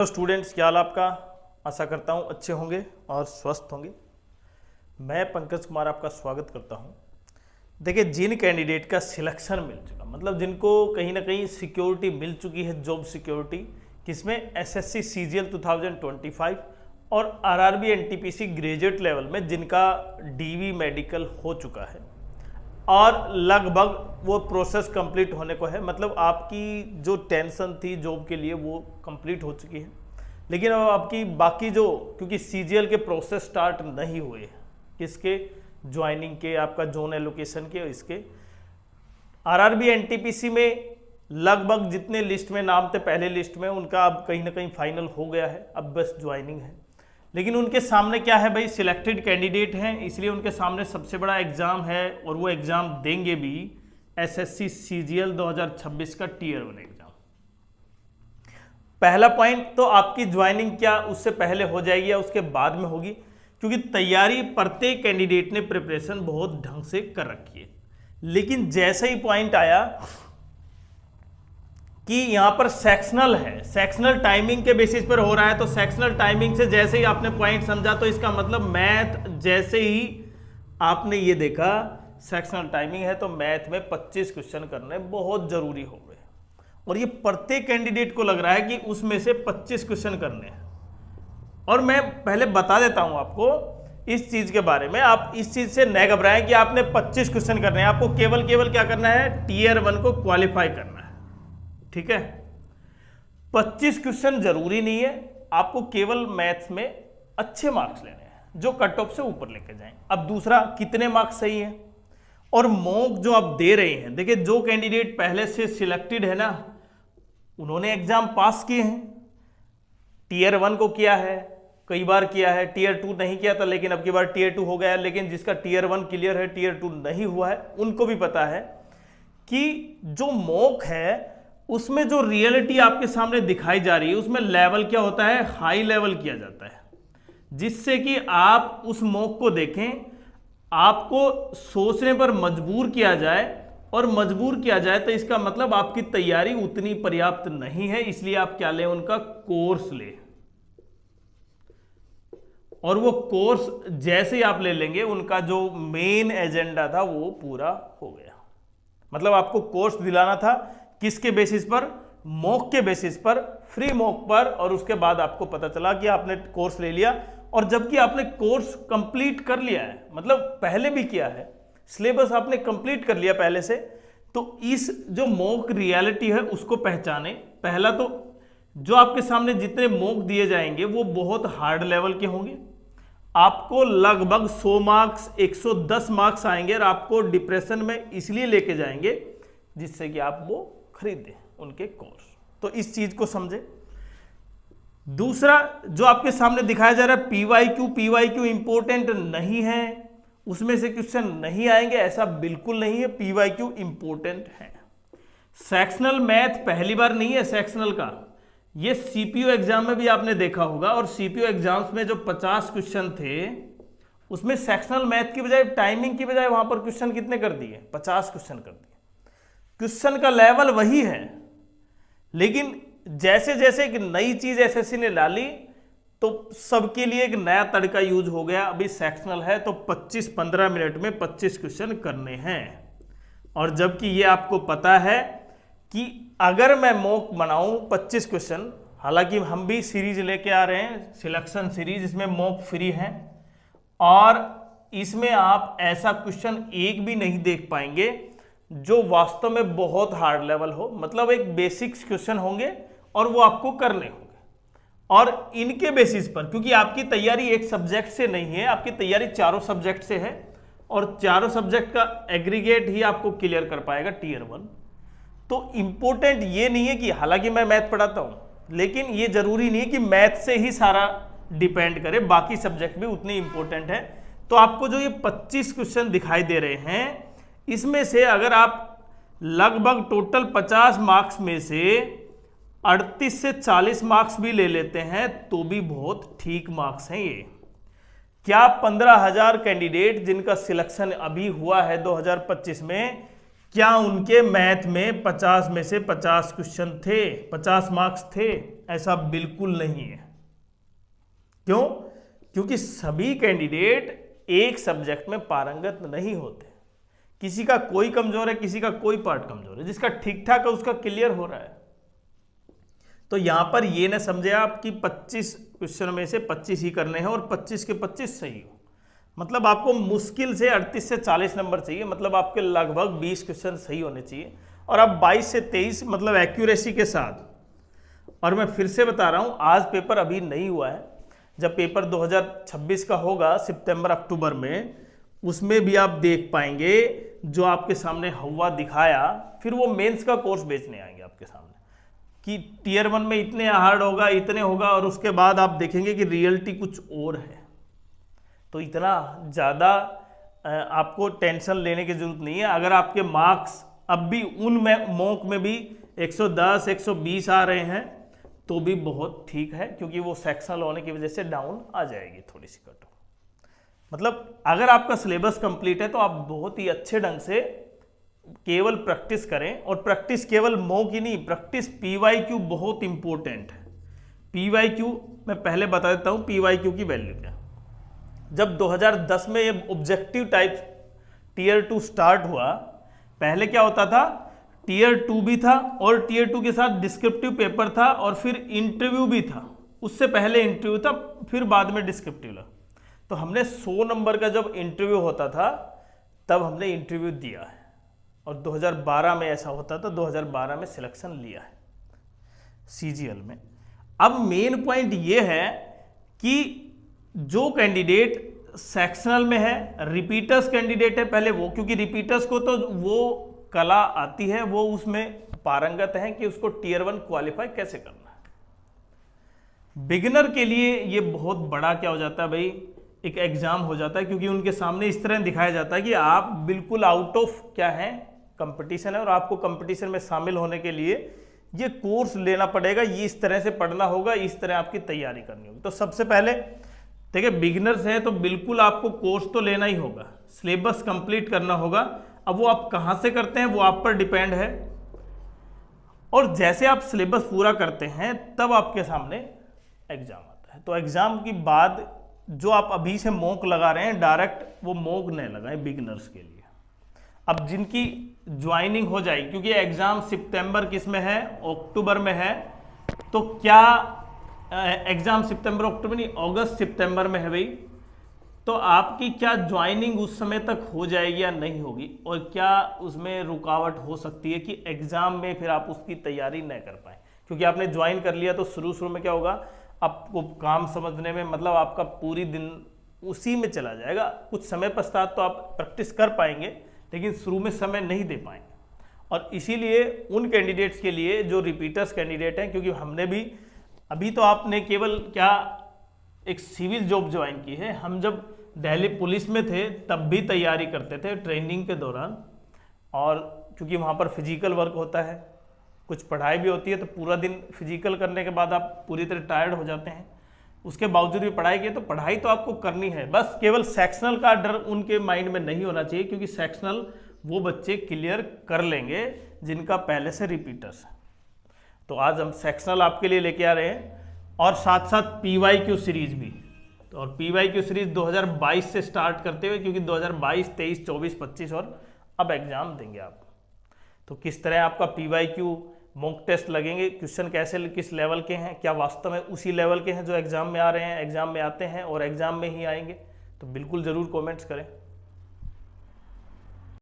तो स्टूडेंट्स, क्या हाल आपका। आशा करता हूँ अच्छे होंगे और स्वस्थ होंगे। मैं पंकज कुमार आपका स्वागत करता हूँ। देखिए, जिन कैंडिडेट का सिलेक्शन मिल चुका, मतलब जिनको कहीं ना कहीं सिक्योरिटी मिल चुकी है, जॉब सिक्योरिटी, किसमें एसएससी सीजीएल 2025 और आरआरबी एनटीपीसी ग्रेजुएट लेवल में जिनका डीवी मेडिकल हो चुका है और लगभग वो प्रोसेस कंप्लीट होने को है, मतलब आपकी जो टेंशन थी जॉब के लिए वो कंप्लीट हो चुकी है। लेकिन अब आपकी बाकी जो, क्योंकि सीजीएल के प्रोसेस स्टार्ट नहीं हुए, किसके, ज्वाइनिंग के, आपका जोन एलोकेशन के, इसके आरआरबी एनटीपीसी में लगभग जितने लिस्ट में नाम थे पहले लिस्ट में, उनका अब कहीं ना कहीं फाइनल हो गया है, अब बस ज्वाइनिंग है। लेकिन उनके सामने क्या है भाई, सिलेक्टेड कैंडिडेट हैं, इसलिए उनके सामने सबसे बड़ा एग्जाम है और वो एग्जाम देंगे भी एसएससी सीजीएल 2026 का टीयर 1 एग्जाम। पहला पॉइंट तो आपकी ज्वाइनिंग क्या उससे पहले हो जाएगी या उसके बाद में होगी, क्योंकि तैयारी प्रत्येक कैंडिडेट ने प्रिपरेशन बहुत ढंग से कर रखी है। लेकिन जैसे ही पॉइंट आया कि यहां पर सेक्शनल है, सेक्शनल टाइमिंग के बेसिस पर हो रहा है, तो सेक्शनल टाइमिंग से जैसे ही आपने पॉइंट समझा, तो इसका मतलब मैथ, जैसे ही आपने ये देखा सेक्शनल टाइमिंग है, तो मैथ में 25 क्वेश्चन करने बहुत जरूरी हो गए। और ये प्रत्येक कैंडिडेट को लग रहा है कि उसमें से 25 क्वेश्चन करने हैं। और मैं पहले बता देता हूं आपको इस चीज के बारे में, आप इस चीज से न घबराएं कि आपने 25 क्वेश्चन करने हैं। आपको केवल क्या करना है, टीयर 1 को क्वालिफाई करना है, ठीक है। 25 क्वेश्चन जरूरी नहीं है, आपको केवल मैथ्स में अच्छे मार्क्स लेने हैं जो कट ऑफ से ऊपर लेके जाएं। अब दूसरा, कितने मार्क्स सही है और मॉक जो आप दे रहे हैं। देखिए, जो कैंडिडेट पहले से सिलेक्टेड है ना, उन्होंने एग्जाम पास किए हैं, टीयर 1 को किया है, कई बार किया है, टीयर 2 नहीं किया था, लेकिन अब की बार टीयर 2 हो गया है। लेकिन जिसका टीयर 1 क्लियर है, टीयर 2 नहीं हुआ है, उनको भी पता है कि जो मॉक है उसमें जो रियलिटी आपके सामने दिखाई जा रही है, उसमें लेवल क्या होता है, हाई लेवल किया जाता है, जिससे कि आप उस मॉक को देखें, आपको सोचने पर मजबूर किया जाए, और मजबूर किया जाए तो इसका मतलब आपकी तैयारी उतनी पर्याप्त नहीं है, इसलिए आप क्या लें, उनका कोर्स लें। और वो कोर्स जैसे ही आप ले लेंगे, उनका जो मेन एजेंडा था वो पूरा हो गया। मतलब आपको कोर्स दिलाना था, किसके बेसिस पर, मॉक के बेसिस पर, फ्री मॉक पर, और उसके बाद आपको पता चला कि आपने कोर्स ले लिया। और जबकि आपने कोर्स कंप्लीट कर लिया है, मतलब पहले भी किया है, सिलेबस आपने कंप्लीट कर लिया पहले से, तो इस जो मॉक रियलिटी है उसको पहचाने। पहला तो जो आपके सामने जितने मॉक दिए जाएंगे वो बहुत हार्ड लेवल के होंगे, आपको लगभग 100 मार्क्स, 110 मार्क्स आएंगे, और आपको डिप्रेशन में इसलिए लेके जाएंगे जिससे कि आप वो खरीदें उनके कोर्स। तो इस चीज को समझे। दूसरा, जो आपके सामने दिखाया जा रहा है पीवाईक्यू इंपॉर्टेंट नहीं है, उसमें से क्वेश्चन नहीं आएंगे, ऐसा बिल्कुल नहीं है, पीवाईक्यू इंपॉर्टेंट है। सेक्शनल मैथ पहली बार नहीं है सेक्शनल का, ये सीपीयू एग्जाम में भी आपने देखा होगा, और सीपीयू एग्जाम्स में जो 50 क्वेश्चन थे उसमें सेक्शनल मैथ की बजाय, टाइमिंग की बजाय, वहां पर क्वेश्चन कितने कर दिए, 50 क्वेश्चन कर दिए। क्वेश्चन का लेवल वही है, लेकिन जैसे जैसे एक नई चीज एसएससी ने डाली तो सबके लिए एक नया तरीका यूज हो गया। अभी सेक्शनल है तो 15 मिनट में 25 क्वेश्चन करने हैं, और जबकि ये आपको पता है कि अगर मैं मॉक बनाऊं 25 क्वेश्चन, हालांकि हम भी सीरीज लेके आ रहे हैं, सिलेक्शन सीरीज, इसमें मॉक फ्री है, और इसमें आप ऐसा क्वेश्चन एक भी नहीं देख पाएंगे जो वास्तव में बहुत हार्ड लेवल हो। मतलब एक बेसिक्स क्वेश्चन होंगे और वो आपको करने होंगे, और इनके बेसिस पर, क्योंकि आपकी तैयारी एक सब्जेक्ट से नहीं है, आपकी तैयारी चारों सब्जेक्ट से है, और चारों सब्जेक्ट का एग्रीगेट ही आपको क्लियर कर पाएगा टीयर 1। तो इंपॉर्टेंट ये नहीं है कि, हालांकि मैं मैथ पढ़ाता हूं, लेकिन ये जरूरी नहीं है कि मैथ से ही सारा डिपेंड करे, बाकी सब्जेक्ट भी उतनी इंपॉर्टेंट है। तो आपको जो ये 25 क्वेश्चन दिखाई दे रहे हैं, इसमें से अगर आप लगभग टोटल 50 मार्क्स में से 38 से 40 मार्क्स भी ले लेते हैं तो भी बहुत ठीक मार्क्स हैं ये। क्या 15,000 कैंडिडेट जिनका सिलेक्शन अभी हुआ है 2025 में, क्या उनके मैथ में 50 में से 50 क्वेश्चन थे, 50 मार्क्स थे? ऐसा बिल्कुल नहीं है। क्यों? क्योंकि सभी कैंडिडेट एक सब्जेक्ट में पारंगत नहीं होते। किसी का कोई कमजोर है, किसी का कोई पार्ट कमजोर है। जिसका ठीक ठाक है उसका क्लियर हो रहा है। तो यहां पर ये ना समझे आप कि 25 क्वेश्चन में से 25 ही करने हैं और 25 के 25 सही हो। मतलब आपको मुश्किल से 38 से 40 नंबर चाहिए, मतलब आपके लगभग 20 क्वेश्चन सही होने चाहिए और आप 22 से 23 मतलब एक्यूरेसी के साथ। और मैं फिर से बता रहा हूं, आज पेपर अभी नहीं हुआ है। जब पेपर 2026 का होगा सितंबर अक्टूबर में, उसमें भी आप देख पाएंगे जो आपके सामने हवा दिखाया, फिर वो मेंस का कोर्स बेचने आएंगे आपके सामने कि टीयर 1 में इतने हार्ड होगा, इतने होगा, और उसके बाद आप देखेंगे कि रियलिटी कुछ और है। तो इतना ज़्यादा आपको टेंशन लेने की जरूरत नहीं है। अगर आपके मार्क्स अब भी उन मॉक में भी 110 120 आ रहे हैं तो भी बहुत ठीक है, क्योंकि वो सेक्शनल होने की वजह से डाउन आ जाएगी थोड़ी सी कट। मतलब अगर आपका सिलेबस कंप्लीट है तो आप बहुत ही अच्छे ढंग से केवल प्रैक्टिस करें, और प्रैक्टिस केवल मॉक ही नहीं, प्रैक्टिस पीवाईक्यू बहुत इंपॉर्टेंट है। पीवाईक्यू मैं पहले बता देता हूं पीवाईक्यू की वैल्यू क्या। जब 2010 में ये ऑब्जेक्टिव टाइप टीयर 2 स्टार्ट हुआ, पहले क्या होता था, टीयर 2 भी था और टीयर 2 के साथ डिस्क्रिप्टिव पेपर था और फिर इंटरव्यू भी था। उससे पहले इंटरव्यू था, फिर बाद में डिस्क्रिप्टिव लगा। तो हमने 100 नंबर का जब इंटरव्यू होता था तब हमने इंटरव्यू दिया है, और 2012 में ऐसा होता था, 2012 में सिलेक्शन लिया है सीजीएल में। अब मेन पॉइंट ये है कि जो कैंडिडेट सेक्शनल में है, रिपीटर्स कैंडिडेट है पहले वो, क्योंकि रिपीटर्स को तो वो कला आती है, वो उसमें पारंगत है कि उसको टीयर 1 क्वालिफाई कैसे करना है। बिगिनर के लिए ये बहुत बड़ा क्या हो जाता है भाई, एक एग्जाम हो जाता है, क्योंकि उनके सामने इस तरह दिखाया जाता है कि आप बिल्कुल आउट ऑफ क्या है, कंपटीशन है, और आपको कंपटीशन में शामिल होने के लिए ये कोर्स लेना पड़ेगा, ये इस तरह से पढ़ना होगा, इस तरह आपकी तैयारी करनी होगी। तो सबसे पहले देखिए, बिगिनर्स हैं तो बिल्कुल आपको कोर्स तो लेना ही होगा, सिलेबस कंप्लीट करना होगा। अब वो आप कहाँ से करते हैं वो आप पर डिपेंड है, और जैसे आप सिलेबस पूरा करते हैं तब आपके सामने एग्जाम आता है। तो एग्जाम के बाद जो आप अभी से मॉक लगा रहे हैं, डायरेक्ट वो मॉक नहीं लगाएं बिगिनर्स के लिए। अब जिनकी ज्वाइनिंग हो जाएगी, क्योंकि एग्जाम सितंबर किस में है, अक्टूबर में है, तो क्या एग्जाम सितंबर अक्टूबर नहीं, अगस्त सितंबर में है भाई, तो आपकी क्या ज्वाइनिंग उस समय तक हो जाएगी या नहीं होगी, और क्या उसमें रुकावट हो सकती है कि एग्जाम में फिर आप उसकी तैयारी नहीं कर पाए, क्योंकि आपने ज्वाइन कर लिया तो शुरू में क्या होगा, आपको काम समझने में मतलब आपका पूरी दिन उसी में चला जाएगा। कुछ समय पश्चात तो आप प्रैक्टिस कर पाएंगे, लेकिन शुरू में समय नहीं दे पाएंगे। और इसीलिए उन कैंडिडेट्स के लिए जो रिपीटर्स कैंडिडेट हैं, क्योंकि हमने भी अभी तो आपने केवल क्या एक सिविल जॉब ज्वाइन की है, हम जब दिल्ली पुलिस में थे तब भी तैयारी करते थे ट्रेनिंग के दौरान, और क्योंकि वहाँ पर फिजिकल वर्क होता है, कुछ पढ़ाई भी होती है, तो पूरा दिन फिजिकल करने के बाद आप पूरी तरह टायर्ड हो जाते हैं। उसके बावजूद भी पढ़ाई की, तो पढ़ाई तो आपको करनी है, बस केवल सेक्शनल का डर उनके माइंड में नहीं होना चाहिए, क्योंकि सेक्शनल वो बच्चे क्लियर कर लेंगे जिनका पहले से रिपीटर्स है। तो आज हम सेक्शनल आपके लिए लेके आ रहे हैं, और साथ साथ पीवाईक्यू सीरीज भी। तो और पीवाईक्यू सीरीज 2022 से स्टार्ट करते हुए, क्योंकि 2022, 23, 24, 25 और अब एग्जाम देंगे आप। तो किस तरह आपका पीवाईक्यू मॉक टेस्ट लगेंगे, क्वेश्चन कैसे किस लेवल के हैं, क्या वास्तव में उसी लेवल के हैं जो एग्जाम में आ रहे हैं, एग्जाम में आते हैं और एग्जाम में ही आएंगे, तो बिल्कुल ज़रूर कमेंट्स करें।